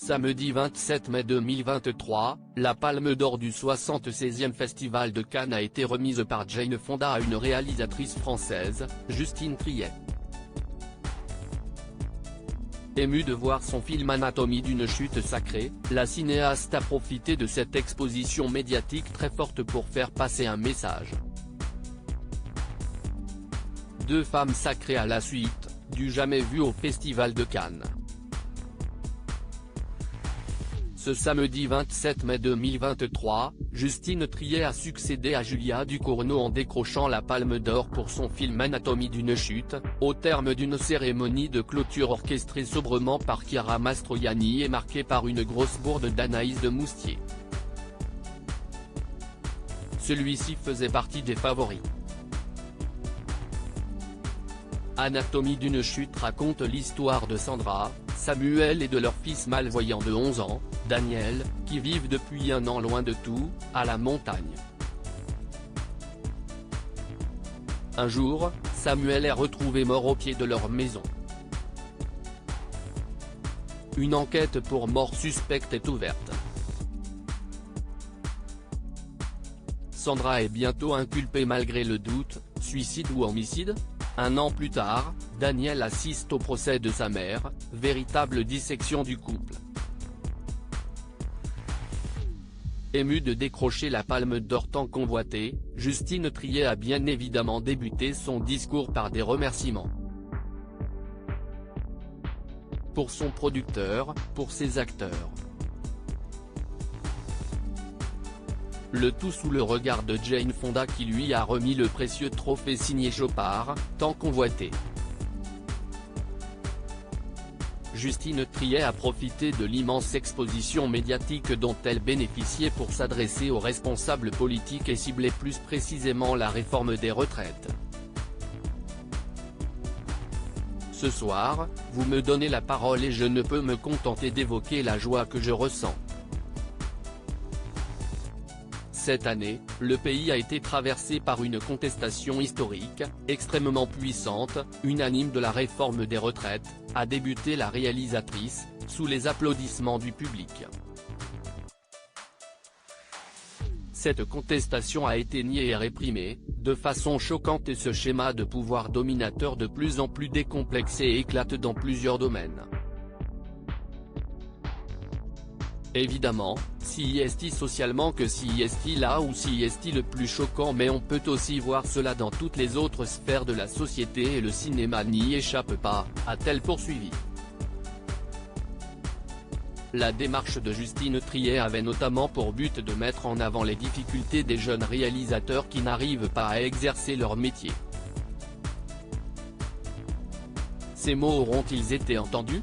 Samedi 27 mai 2023, la Palme d'Or du 76e Festival de Cannes a été remise par Jane Fonda à une réalisatrice française, Justine Triet. Émue de voir son film Anatomie d'une chute sacrée, la cinéaste a profité de cette exposition médiatique très forte pour faire passer un message. Deux femmes sacrées à la suite, du jamais vu au Festival de Cannes. Ce samedi 27 mai 2023, Justine Triet a succédé à Julia Ducournau en décrochant la Palme d'Or pour son film Anatomie d'une chute, au terme d'une cérémonie de clôture orchestrée sobrement par Chiara Mastroianni et marquée par une grosse bourde d'Anaïs de Moustier. Celui-ci faisait partie des favoris. Anatomie d'une chute raconte l'histoire de Sandra, Samuel et de leur fils malvoyant de 11 ans, Daniel, qui vivent depuis un an loin de tout, à la montagne. Un jour, Samuel est retrouvé mort au pied de leur maison. Une enquête pour mort suspecte est ouverte. Sandra est bientôt inculpée malgré le doute, suicide ou homicide ? Un an plus tard, Daniel assiste au procès de sa mère, véritable dissection du couple. Émue de décrocher la Palme d'Or tant convoitée, Justine Triet a bien évidemment débuté son discours par des remerciements. Pour son producteur, pour ses acteurs. Le tout sous le regard de Jane Fonda qui lui a remis le précieux trophée signé Chopard, tant convoité. Justine Triet a profité de l'immense exposition médiatique dont elle bénéficiait pour s'adresser aux responsables politiques et cibler plus précisément la réforme des retraites. Ce soir, vous me donnez la parole et je ne peux me contenter d'évoquer la joie que je ressens. Cette année, le pays a été traversé par une contestation historique, extrêmement puissante, unanime de la réforme des retraites, a débuté la réalisatrice, sous les applaudissements du public. Cette contestation a été niée et réprimée, de façon choquante et ce schéma de pouvoir dominateur de plus en plus décomplexé éclate dans plusieurs domaines. Évidemment, si est-il socialement que si est-il là ou si est-il le plus choquant mais on peut aussi voir cela dans toutes les autres sphères de la société et le cinéma n'y échappe pas, a-t-elle poursuivi. La démarche de Justine Triet avait notamment pour but de mettre en avant les difficultés des jeunes réalisateurs qui n'arrivent pas à exercer leur métier. Ces mots auront-ils été entendus ?